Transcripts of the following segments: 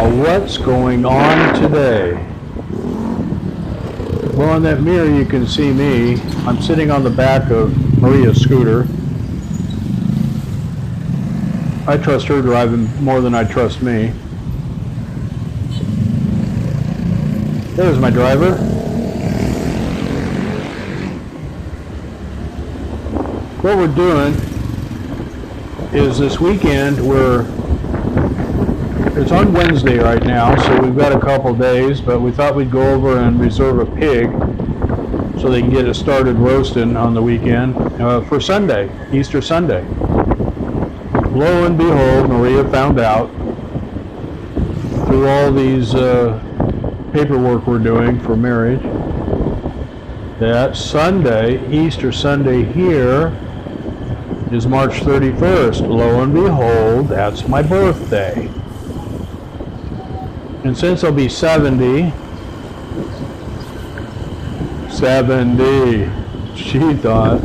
What's going on today? Well, in that mirror you can see me. I'm sitting on the back of Maria's scooter. I trust her driving more than I trust me. There's my driver. What we're doing is this weekend it's on Wednesday right now, so we've got a couple days, but we thought we'd go over and reserve a pig so they can get it started roasting on the weekend for Sunday, Easter Sunday. Lo and behold, Maria found out through all these paperwork we're doing for marriage that Sunday, Easter Sunday here, is March 31st. Lo and behold, that's my birthday. And since I'll be 70, she thought,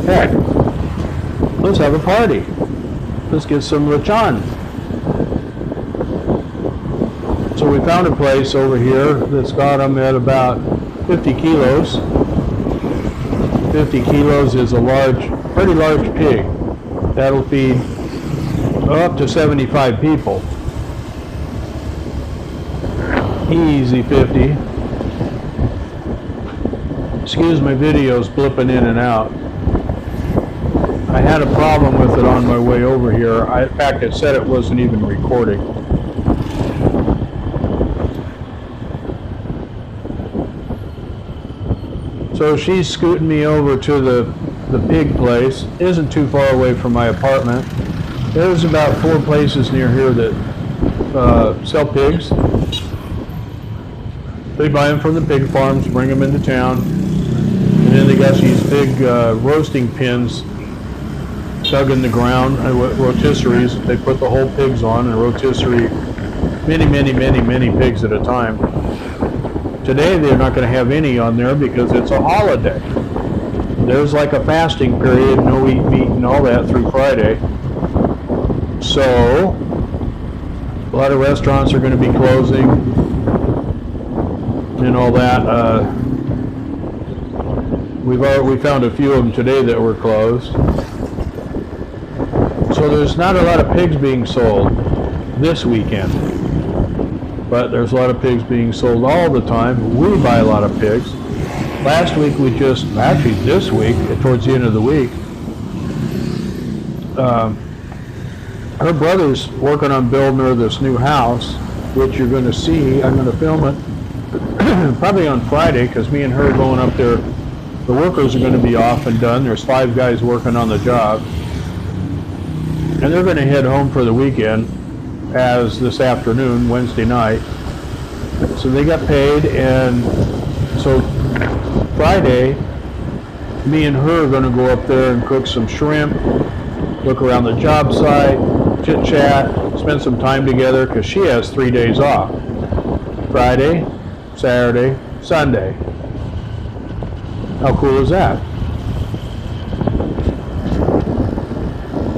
heck, let's have a party. Let's get some lechon. So we found a place over here that's got them at about 50 kilos. 50 kilos is a pretty large pig. That'll feed up to 75 people. Easy 50. Excuse my videos blipping in and out. I had a problem with it on my way over here. In fact, it said it wasn't even recording. So she's scooting me over to the pig place. It isn't too far away from my apartment. There's about 4 places near here that sell pigs. They buy them from the pig farms, bring them into town, and then they got these big roasting pins dug in the ground, rotisseries. They put the whole pigs on and rotisserie many pigs at a time. Today they're not going to have any on there because it's a holiday. There's like a fasting period, no eat meat and all that through Friday. So a lot of restaurants are going to be closing and all that. We found a few of them today that were closed. So there's not a lot of pigs being sold this weekend, but there's a lot of pigs being sold all the time. We buy a lot of pigs. Last week actually this week, towards the end of the week, her brother's working on building her this new house, which you're going to see. I'm going to film it probably on Friday, because me and her are going up there. The workers are going to be off and done. There's 5 guys working on the job, and they're going to head home for the weekend as this afternoon, Wednesday night. So they got paid, and so Friday me and her are going to go up there and cook some shrimp, look around the job site, chit chat, spend some time together, because she has 3 days off: Friday, Saturday, Sunday. How cool is that?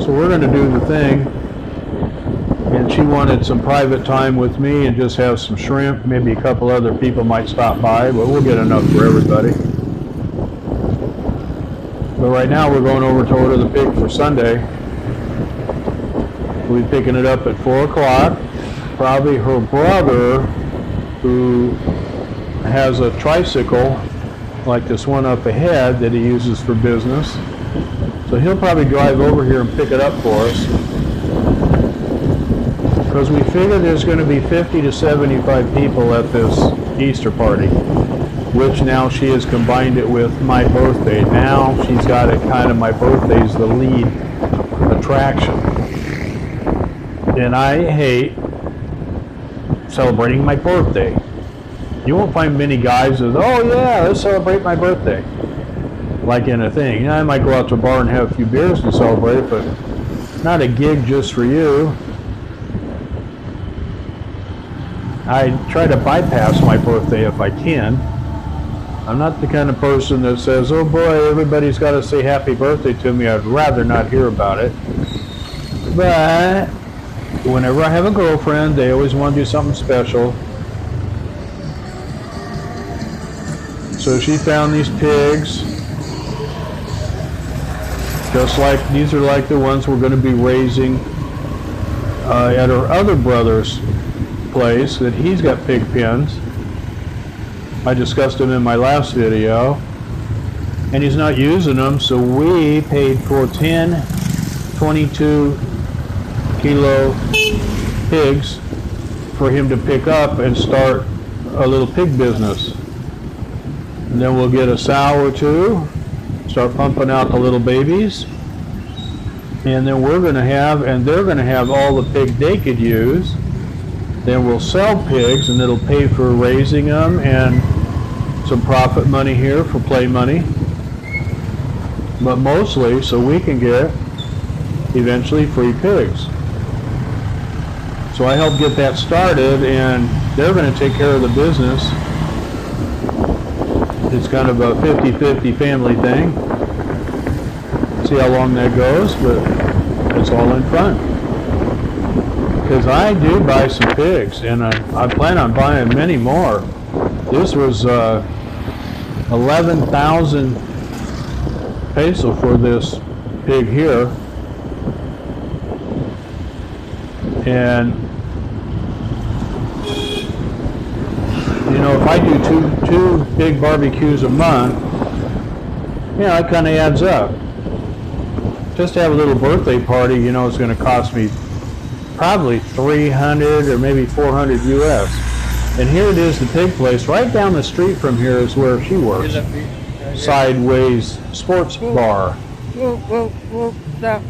So we're going to do the thing, and she wanted some private time with me and just have some shrimp. Maybe a couple other people might stop by, but we'll get enough for everybody. But right now we're going over to order the pig for Sunday. We'll be picking it up at 4 o'clock. Probably her brother, who has a tricycle like this one up ahead that he uses for business, so he'll probably drive over here and pick it up for us, because we figure there's going to be 50 to 75 people at this Easter party, which now she has combined it with my birthday. Now she's got it kind of, my birthday's the lead attraction, and I hate celebrating my birthday. You won't find many guys that, oh yeah, let's celebrate my birthday, like in a thing. I might go out to a bar and have a few beers and celebrate, but not a gig just for you. I try to bypass my birthday if I can. I'm not the kind of person that says, oh boy, everybody's got to say happy birthday to me. I'd rather not hear about it. But Whenever I have a girlfriend, they always want to do something special. So she found these pigs. Just like, these are like the ones we're going to be raising at our other brother's place, that he's got pig pens. I discussed them in my last video. And he's not using them, so we paid for 10 22 kilo pigs for him to pick up and start a little pig business. And then we'll get a sow or two, start pumping out the little babies, and then we're going to have, and they're going to have all the pig they could use. Then we'll sell pigs, and it'll pay for raising them and some profit money here for play money. But mostly so we can get eventually free pigs. So I helped get that started, and they're going to take care of the business. It's kind of a 50-50 family thing. See how long that goes, but it's all in fun. Because I do buy some pigs, and I plan on buying many more. This was 11,000 peso for this pig here, and you know, if I do two big barbecues a month, yeah, it kind of adds up. Just to have a little birthday party, you know, it's going to cost me probably 300 or maybe 400 US. And here it is, the pig place right down the street from here is where she works. Sideways Sports Bar. Whoa, stop.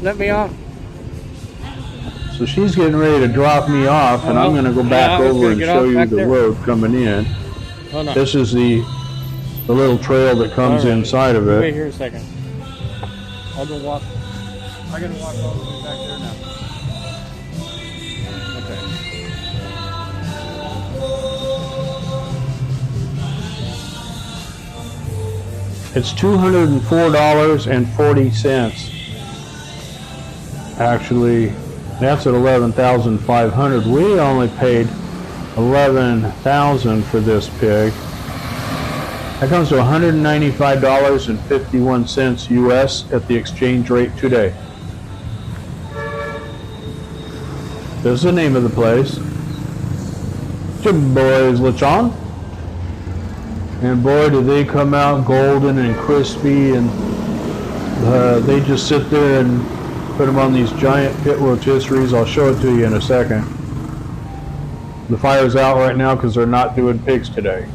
Let me off. So she's getting ready to drop me off, and I'm going to go back over and show you the road coming in. This is the little trail that comes inside of it. Wait here a second. I'll go walk. I gotta walk all the way back there now. Okay. It's $204.40. Actually, that's at 11,500. We only paid 11,000 for this pig. That comes to $195.51 US at the exchange rate today. This is the name of the place. Jim Boy's Lechon. And boy, do they come out golden and crispy, and they just sit there and put them on these giant pit rotisseries. I'll show it to you in a second. The fire's out right now because they're not doing pigs today.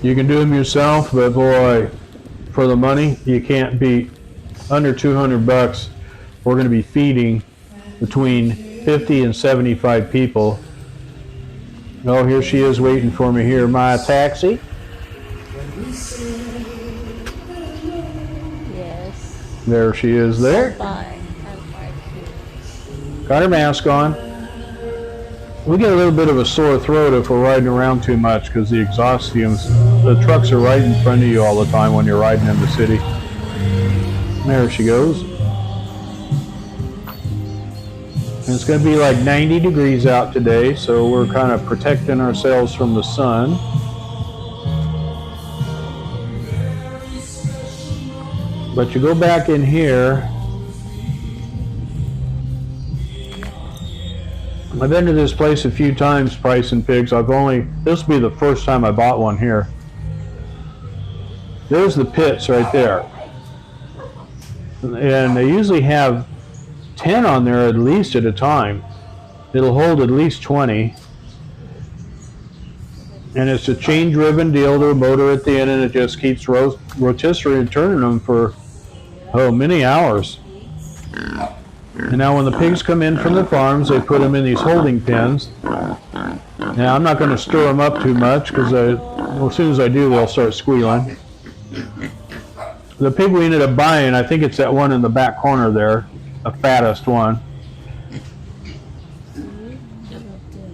You can do them yourself, but boy, for the money, you can't beat under 200 bucks. We're going to be feeding between 50 and 75 people. Oh, here she is waiting for me here. My taxi. Yes. There she is there. Bye. Got her mask on. We get a little bit of a sore throat if we're riding around too much because the exhaust fumes, the trucks are right in front of you all the time when you're riding in the city. There she goes. And it's going to be like 90 degrees out today, so we're kind of protecting ourselves from the sun. But you go back in here. I've been to this place a few times pricing pigs. This will be the first time I bought one here. There's the pits right there. And they usually have 10 on there at least at a time. It'll hold at least 20. And it's a chain driven deal to a motor at the end, and it just keeps rotisserie and turning them for many hours. And now when the pigs come in from the farms, they put them in these holding pens. Now I'm not going to stir them up too much because as soon as I do, they'll start squealing. The pig we ended up buying, I think it's that one in the back corner there, the fattest one.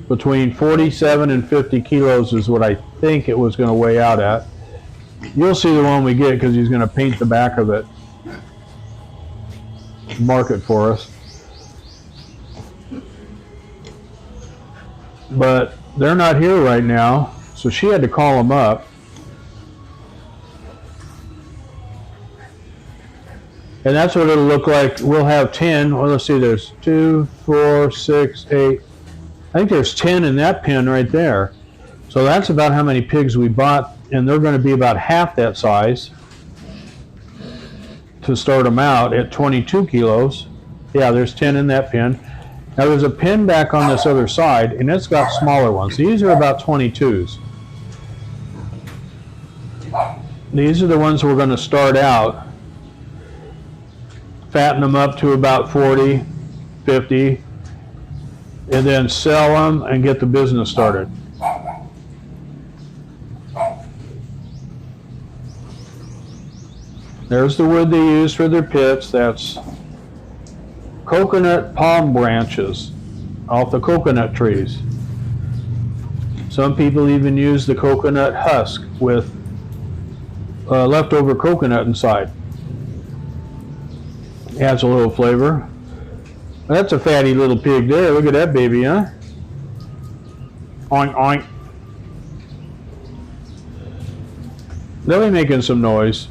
Between 47 and 50 kilos is what I think it was going to weigh out at. You'll see the one we get because he's going to paint the back of it. Mark it for us. But they're not here right now, so she had to call them up. And that's what it'll look like. We'll have 10. Well, let's see, there's 2, 4, 6, 8. I think there's 10 in that pen right there. So that's about how many pigs we bought, and they're going to be about half that size to start them out at 22 kilos. Yeah, there's 10 in that pen. Now there's a pen back on this other side, and it's got smaller ones. These are about 22s. These are the ones we're going to start out, fatten them up to about 40, 50, and then sell them and get the business started. There's the wood they use for their pits. That's coconut palm branches off the coconut trees. Some people even use the coconut husk with leftover coconut inside. Adds a little flavor. That's a fatty little pig there. Look at that baby, huh? Oink, oink. They'll be making some noise.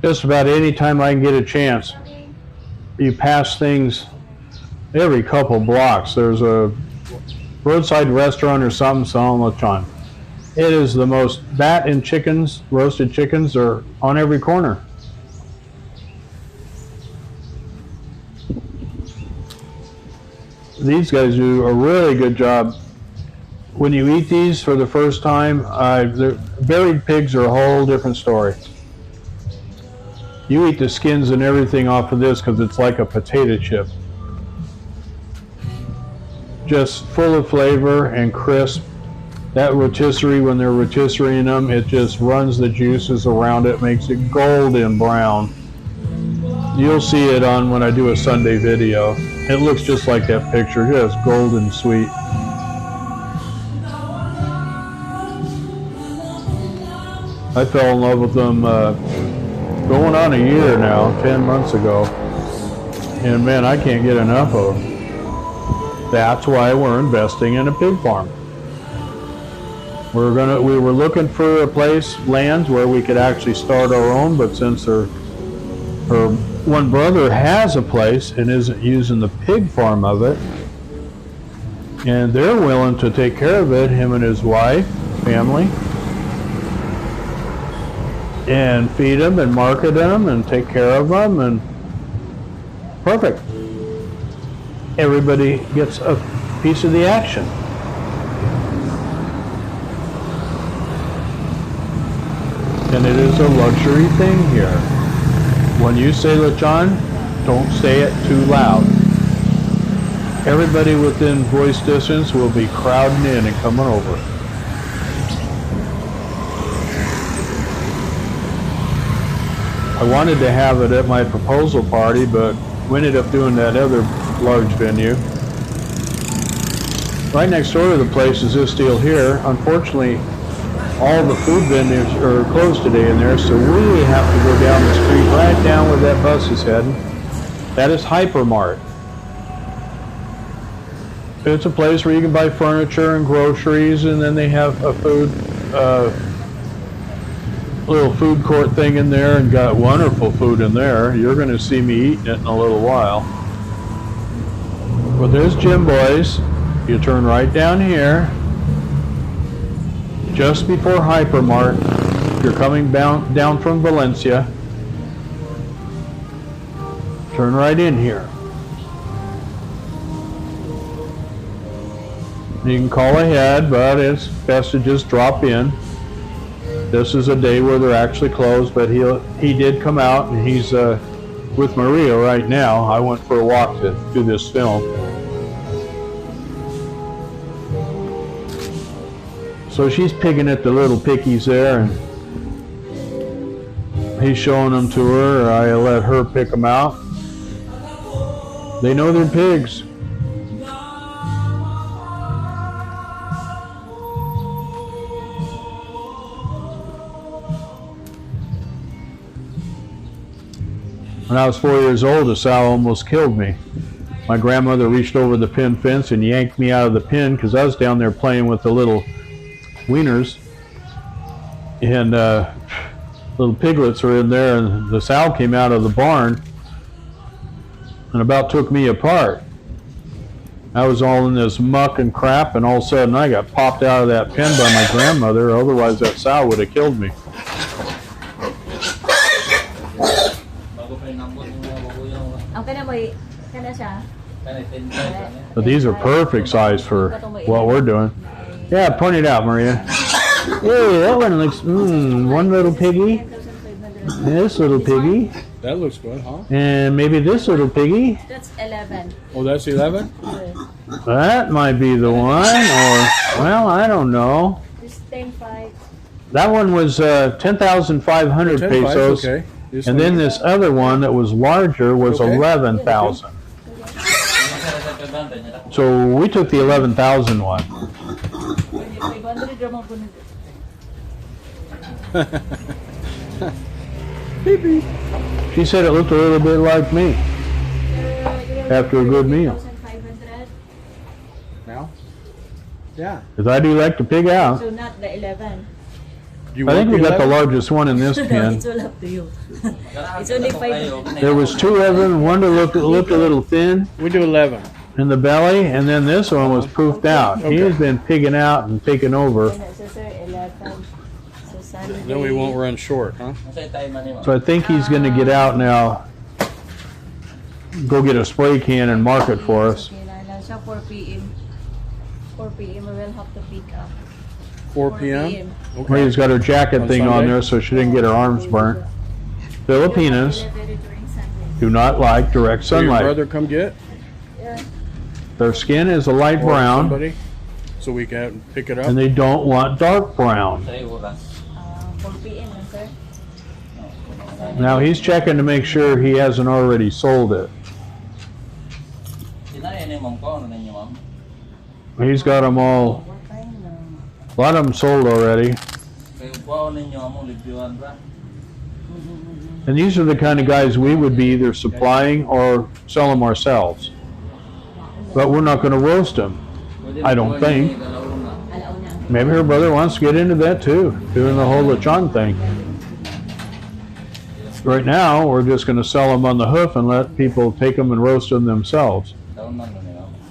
Just about any time I can get a chance, you pass things every couple blocks. There's a roadside restaurant or something selling lechon. It is the most, that and chickens, roasted chickens are on every corner. These guys do a really good job. When you eat these for the first time, buried pigs are a whole different story. You eat the skins and everything off of this because it's like a potato chip. Just full of flavor and crisp. That rotisserie, when they're rotisserieing them, it just runs the juices around it, makes it golden brown. You'll see it on when I do a Sunday video. It looks just like that picture, just golden sweet. I fell in love with them going on a year now, 10 months ago. And man, I can't get enough of them. That's why we're investing in a pig farm. We were looking for a place, lands where we could actually start our own, but since her one brother has a place and isn't using the pig farm of it, and they're willing to take care of it, him and his wife, family, and feed them and market them and take care of them, and perfect. Everybody gets a piece of the action. And it is a luxury thing here. When you say lechon, don't say it too loud. Everybody within voice distance will be crowding in and coming over. I wanted to have it at my proposal party, but we ended up doing that other large venue. Right next door to the place is this deal here. Unfortunately, all the food vendors are closed today in there, so we have to go down the street right down where that bus is heading. That is Hypermart. It's a place where you can buy furniture and groceries, and then they have a little food court thing in there, and got wonderful food in there. You're going to see me eating it in a little while. Well, there's Jim Boy's. You turn right down here, just before Hypermart. You're coming down from Valencia. Turn right in here. You can call ahead, but it's best to just drop in. This is a day where they're actually closed, but he did come out, and he's with Maria right now. I went for a walk to do this film. So she's picking at the little pickies there, and he's showing them to her. I let her pick them out. They know they're pigs. When I was 4 years old, a sow almost killed me. My grandmother reached over the pen fence and yanked me out of the pen because I was down there playing with the little wieners. And little piglets are in there, and the sow came out of the barn and about took me apart. I was all in this muck and crap, and all of a sudden I got popped out of that pen by my grandmother, otherwise that sow would have killed me. But these are perfect size for what we're doing. Yeah, point it out, Maria. Hey, that one looks, one little piggy. This little piggy. That looks good, huh? And maybe this little piggy. That's 11. Oh, that's 11? That might be the one, or, well, I don't know. This 10.5. That one was 10,500 pesos. Okay. And then this other one that was larger was Okay. 11,000. So we took the 11,000 one. She said it looked a little bit like me after a good meal. Now? Yeah. Because I do like to pig out. So not the 11. You I think want we got the 11? largest one in this pen. It's all up to you. It's only 500. There was two of them. One that looked a little thin We do 11. in the belly, and then this one was poofed out. He's been pigging out and taking over. So sir, 11. So Sunday. Then we won't run short, huh? So I think he's going to get out now, go get a spray can and mark it for us. Okay, na siya 4 p.m. 4 p.m. we will have to pick up. 4 p.m.? Okay. Maria's got her jacket On thing on Sunday? there so she didn't get her arms burnt. Filipinas Delivery during Sunday. do not like direct So your sunlight. brother come get? Yeah. Their skin is a light Or brown, somebody? So we can pick it up? and they don't want dark brown. 4 p.m. na sir. Now he's checking to make sure he hasn't already sold it. He's got them all, a lot of them sold already. And these are the kind of guys we would be either supplying or sell them ourselves. But we're not going to roast them, I don't think. Maybe her brother wants to get into that too, doing the whole lechon thing. Right now, we're just going to sell them on the hoof and let people take them and roast them themselves.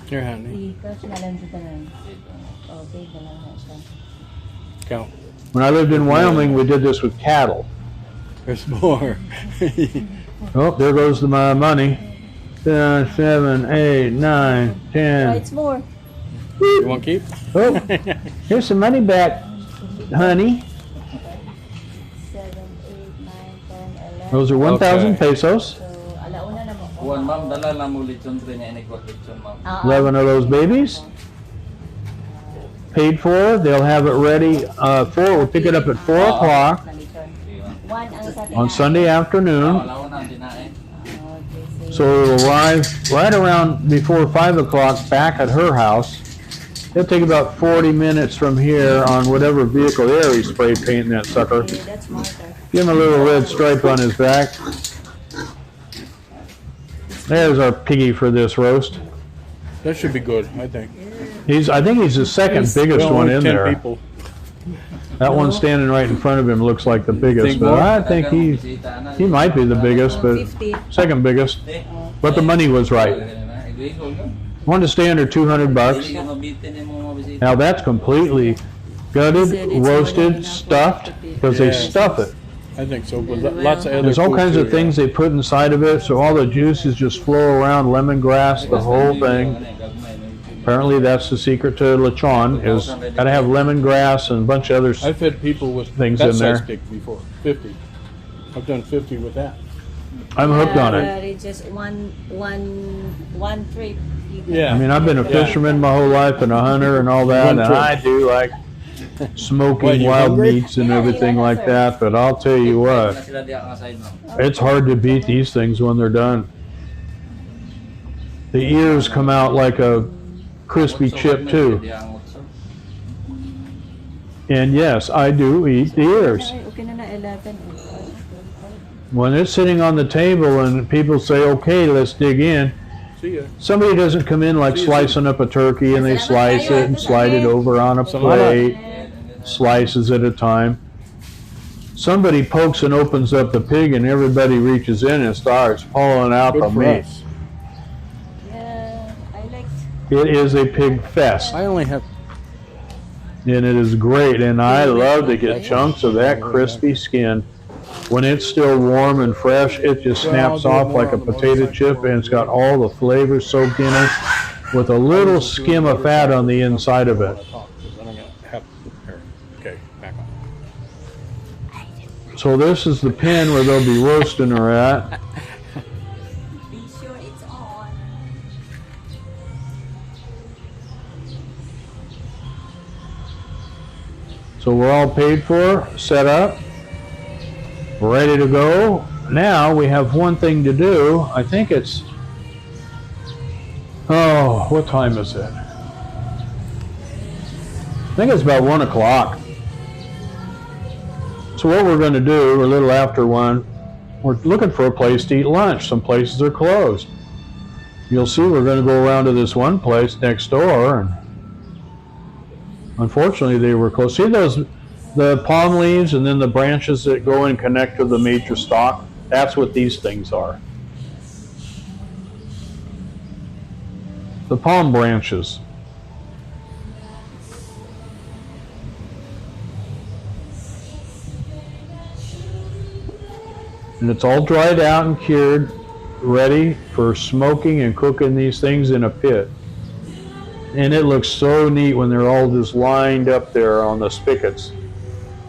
Here, honey. Count. When I lived in Wyoming, we did this with cattle. There's more. Oh, there goes the money. 7, 8, 9, 10. It's more. You want to keep? Oh, here's some money back, honey. 7, 8, 9, 10, 11. Those are 1,000 Okay. pesos. So, alauna na mo. Buwan ma'am, dala lang mo lechon pre niya inikot lechon ma'am. 11 of those babies. Paid for. They'll have it ready. We'll pick it up at 4 o'clock One ang sa on Sunday afternoon. Wala na tinae. So it'll arrive right around before 5 o'clock back at her house. It'll take about 40 minutes from here on whatever vehicle there he's spray painting that sucker. Okay, that's smarter. Give him a little red stripe on his back. There's our piggy for this roast. That should be good, I think. I think he's the second biggest Well, one only in 10 there. people. That one standing right in front of him looks like the biggest, Think but more? I think he might be the biggest, but 50. second biggest. But the money was right. Wanted to stay under 200 bucks. Now that's completely gutted, roasted, stuffed, because they Yeah. stuff it. I think so, but lots of other There's all food kinds too, of things they put inside of it, so all the juices just flow around, lemongrass, the whole thing. Apparently that's the secret to lechon, is gotta have lemongrass and a bunch of other I've fed people with Things that in there. size pig before, 50. I've done 50 with that. I'm hooked on it. It's just one trip. Yeah. I mean, I've been a fisherman my whole life and a hunter and all that, One and trip. I do like What, smoking you wild hungry? meats and everything like that, but I'll tell you what, Sila di ang aside ma'am. it's hard to beat these things when they're done. The ears come out like a crispy chip too. And yes, I do eat the ears. Okay na 11. When it's sitting on the table and people say, okay, let's dig in, See ya. somebody doesn't come in like See ya, slicing up a turkey and they slice it and slide it over on a plate, slices at a time. Somebody pokes and opens up the pig and everybody reaches in and starts pulling out the Good for meat. us. Yeah, I like. It is a pig fest. I only have. And it is great, and I love to get chunks of that crispy skin. When it's still warm and fresh, it just snaps off like a potato chip, and it's got all the flavors soaked in it with a little skim of fat on the inside of it. Okay, back on. So this is the pen where they'll be roasting her at. Be sure it's on. So we're all paid for, set up, ready to go. Now we have one thing to do. I think it's, oh, what time is it? I think it's about 1 o'clock. So what we're going to do, a little after 1, we're looking for a place to eat lunch. Some places are closed. You'll see we're going to go around to this one place next door, and unfortunately they were closed. See the palm leaves and then the branches that go and connect to the major stalk? That's what these things are. The palm branches. And it's all dried out and cured, ready for smoking and cooking these things in a pit. And it looks so neat when they're all just lined up there on the spigots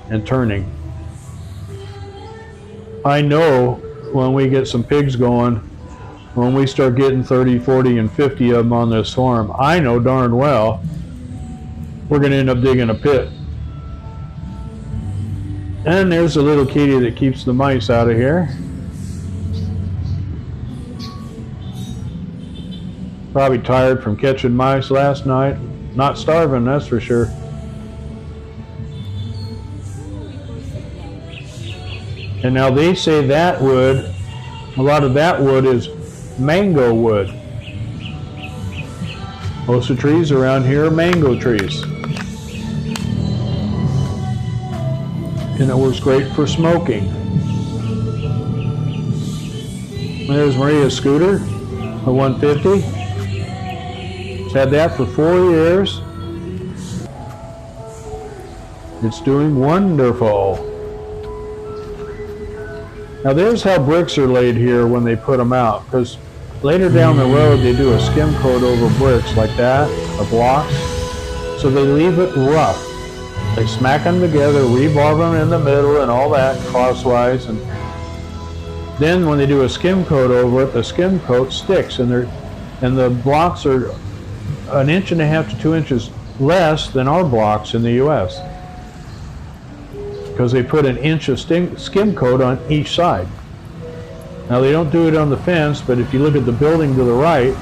and turning. I know when we get some pigs going, when we start getting 30, 40, and 50 of them on this farm, I know darn well we're going to end up digging a pit. And there's a little kitty that keeps the mice out of here. Probably tired from catching mice last night. Not starving, that's for sure. And now they say that wood, a lot of that wood is mango wood. Most of the trees around here are mango trees. And it works great for smoking. There's Maria's scooter, a 150. She's had that for 4 years. It's doing wonderful. Now there's how bricks are laid here when they put them out, because later down the road they do a skim coat over bricks like that, a block, so they leave it rough. They smack them together, rebar them in the middle and all that crosswise, and then when they do a skim coat over it, the skim coat sticks, and the blocks are 1.5 inches to 2 inches less than our blocks in the U.S. because they put 1 inch of skim coat on each side. Now they don't do it on the fence, but if you look at the building to the right,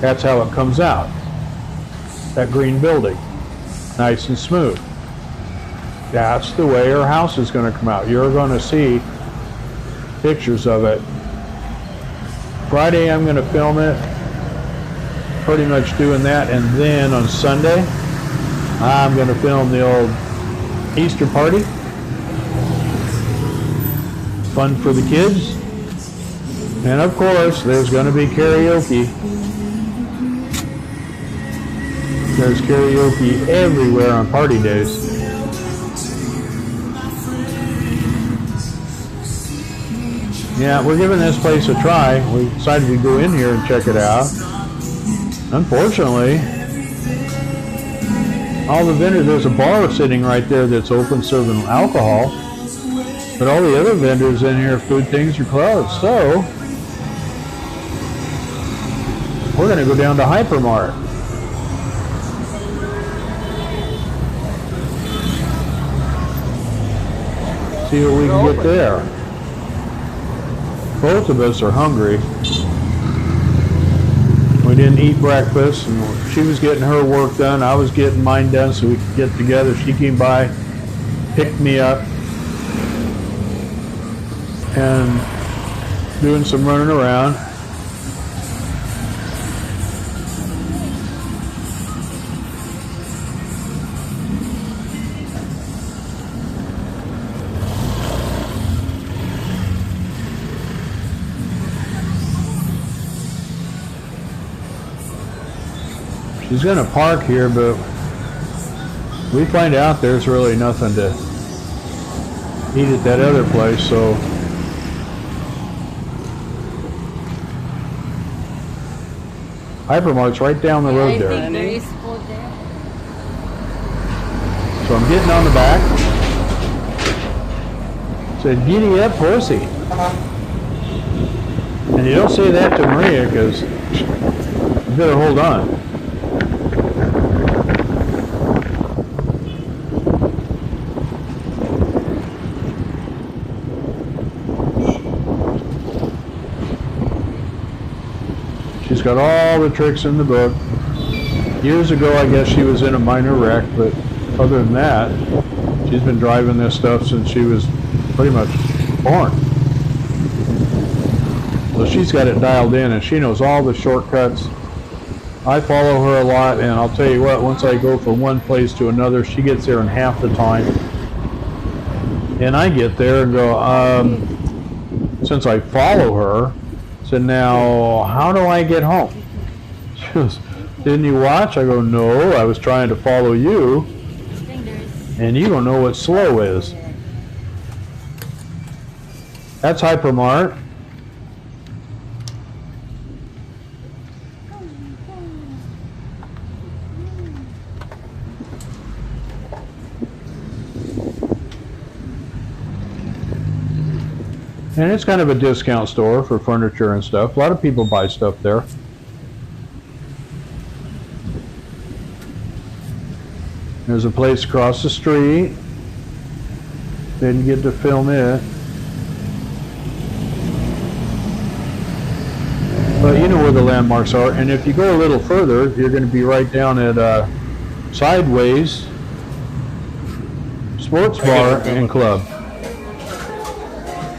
that's how it comes out. That green building, nice and smooth. That's the way our house is going to come out. You're going to see pictures of it. Friday I'm going to film it, pretty much doing that, and then on Sunday I'm going to film the old Easter party. Fun for the kids. And of course there's going to be karaoke. There's karaoke everywhere on party days. Yeah, we're giving this place a try. We decided we'd go in here and check it out. Unfortunately, all the vendors, there's a bar sitting right there that's open serving alcohol, but all the other vendors in here, food things, are closed. So we're going to go down to Hypermart. See what we can get there. Both of us are hungry. We didn't eat breakfast, and she was getting her work done. I was getting mine done so we could get together. She came by, picked me up. and doing some running around. She's gonna park here, but we find out there's really nothing to eat at that other place, so Hypermart's right down the road I there. think there is food there. So I'm getting on the back. Said, giddy up, pussy. And you don't say that to Maria, because you better hold on. She's got all the tricks in the book. Years ago, I guess she was in a minor wreck, but other than that, she's been driving this stuff since she was pretty much born. So she's got it dialed in, and she knows all the shortcuts. I follow her a lot, and I'll tell you what, once I go from one place to another, she gets there in half the time. And I get there and go, since I follow her, so now, how do I get home? She goes, didn't you watch? I go, no, I was trying to follow you, and you don't know what slow is. That's Hypermart. And it's kind of a discount store for furniture and stuff. A lot of people buy stuff there. There's a place across the street. Didn't get to film it. But you know where the landmarks are. And if you go a little further, you're going to be right down at Sideways Sports Bar and Club.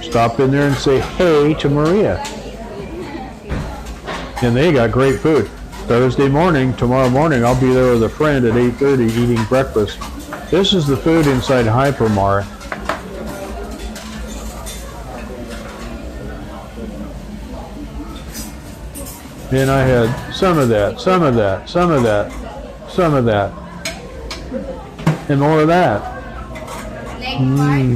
Stop in there and say hey to Maria. And they got great food. Thursday morning, tomorrow morning, I'll be there with a friend at 8:30 eating breakfast. This is the food inside Hypermart. And I had some of that, some of that, some of that, some of that, and more of that.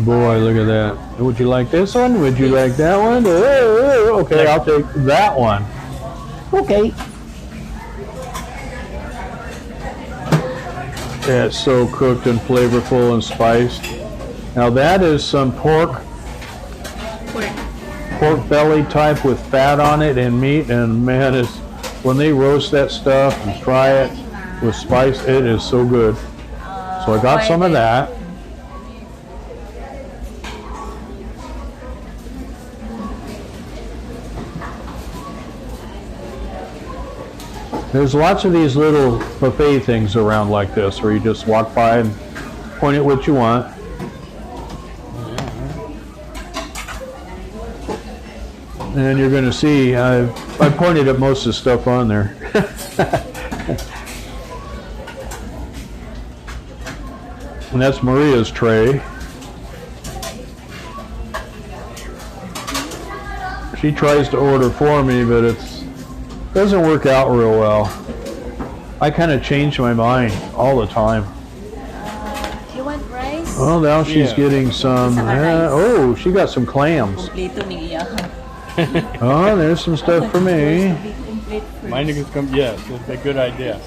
Boy, look at that. Would you like this one? Would you like that one? Okay, I'll take that one. Okay. Yeah, it's so cooked and flavorful and spiced. Now that is some pork belly type with fat on it and meat, and man, it's, when they roast that stuff and fry it with spice, it is so good. So I got some of that. There's lots of these little buffet things around like this where you just walk by and point at what you want. And you're going to see, I pointed at most of the stuff on there. And that's Maria's tray. She tries to order for me, but it doesn't work out real well. I kind of change my mind all the time. You want rice? Oh, now she's getting some. Oh, she got some clams. Oh, there's some stuff for me. Mine is come. Yes, it's a good idea.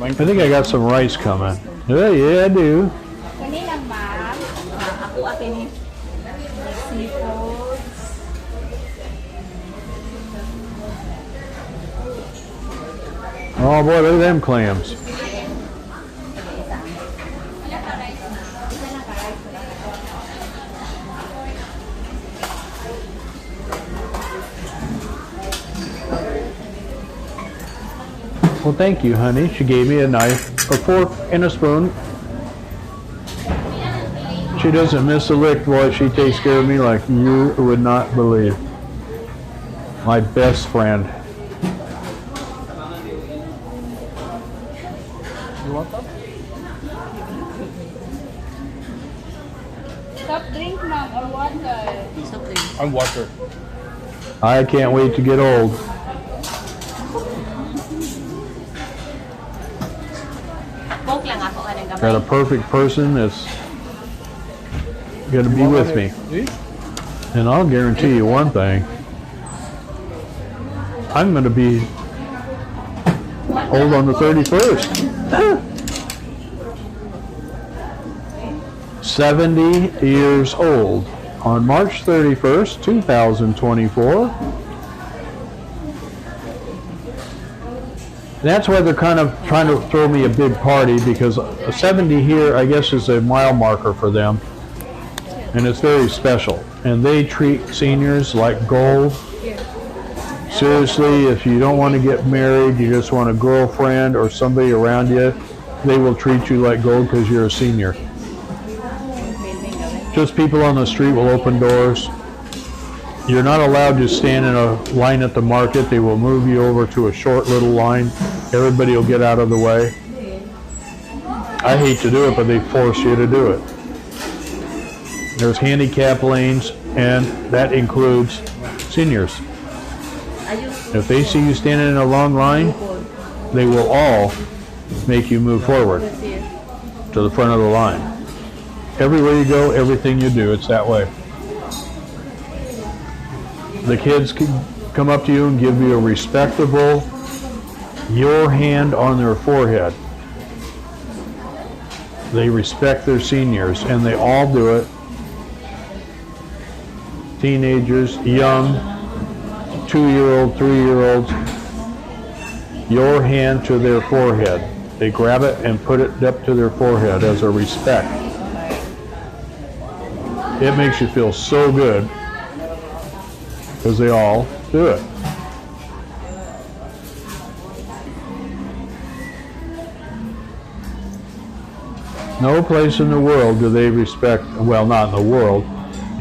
I think I got some rice coming. Yeah, I do. Oh boy, look at them clams. Well, thank you, honey. She gave me a knife, a fork, and a spoon. She She doesn't miss a lick, boy. She takes care of me like you would not believe. My best friend. You want that? Soft drink, ma'am, or water? Soft drink. And water. I can't wait to get old. Coke lang ako kanang gamay. Got a perfect person that's gonna be with me. See? And I'll guarantee you one thing. I'm gonna be old on the 31st. 70 years old on March 31st, 2024. That's why they're kind of trying to throw me a big party, because 70 here, I guess, is a mile marker for them. And it's very special. And they treat seniors like gold. Seriously, if you don't want to get married, you just want a girlfriend or somebody around you, they will treat you like gold because you're a senior. Just people on the street will open doors. You're not allowed to stand in a line at the market. They will move you over to a short little line. Everybody will get out of the way. I hate to do it, but they force you to do it. There's handicap lanes, and that includes seniors. If they see you standing in a long line, they will all make you move forward to the front of the line. Everywhere you go, everything you do, it's that way. The kids can come up to you and give you a respectable, your hand on their forehead. They respect their seniors, and they all do it. Teenagers, young, 2-year-old, 3-year-olds, your hand to their forehead. They grab it and put it up to their forehead as a respect. It makes you feel so good because they all do it. No place in the world do they respect, well, not in the world,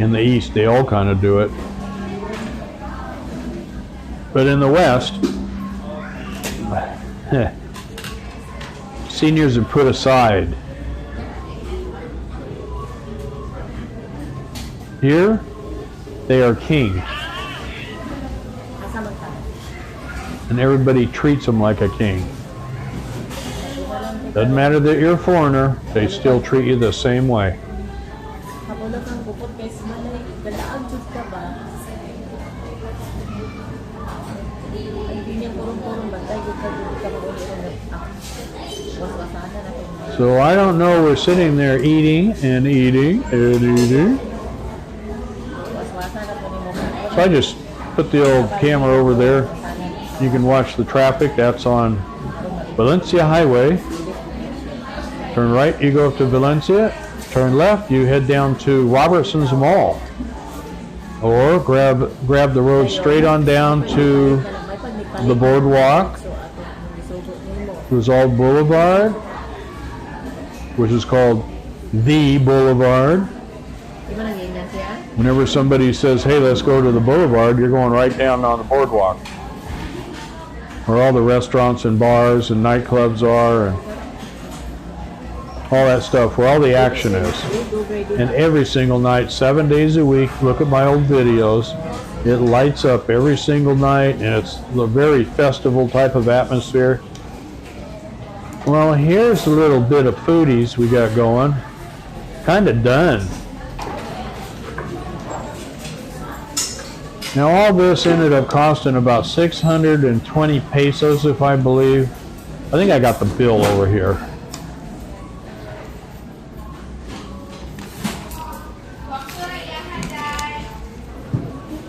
in the East they all kind of do it. But in the West, seniors are put aside. Here, they are king. And everybody treats them like a king. Doesn't matter that you're a foreigner, they still treat you the same way. So I don't know, we're sitting there eating and eating and eating. So I just put the old camera over there. You can watch the traffic. That's on Valencia Highway. Turn right, you go up to Valencia. Turn left, you head down to Robertson's Mall. Or grab the road straight on down to the boardwalk, Rizal Boulevard, which is called the Boulevard. Whenever somebody says, hey, let's go to the boulevard, you're going right down on the boardwalk, where all the restaurants and bars and nightclubs are and all that stuff, where all the action is. And every single night, 7 days a week, look at my old videos, it lights up every single night, and it's a very festival type of atmosphere. Well, here's a little bit of foodies we got going. Kind of done. Now all this ended up costing about 620 pesos, if I believe. I think I got the bill over here.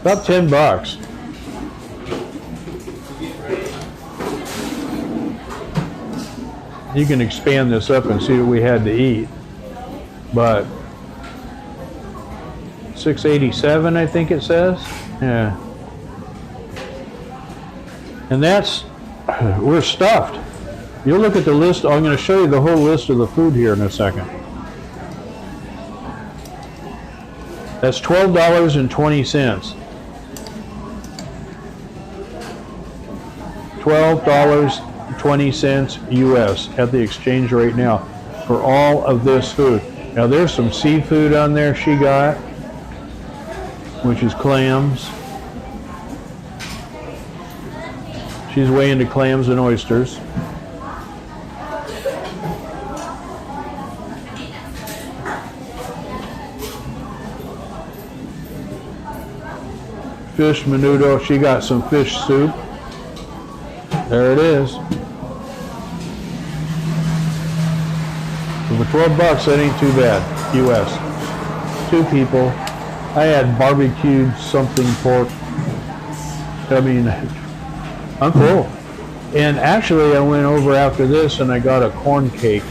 About 10 bucks. You can expand this up and see what we had to eat. But 687, I think it says. Yeah. And that's, we're stuffed. You'll look at the list. I'm going to show you the whole list of the food here in a second. That's $12.20. $12.20 US at the exchange rate now for all of this food. Now there's some seafood on there she got, which is clams. She's way into clams and oysters. Fish menudo, she got some fish soup. There it is. So for 12 bucks, that ain't too bad, US. 2 people. I had barbecued something pork. I mean, I'm full. And actually, I went over after this and I got a corn cake.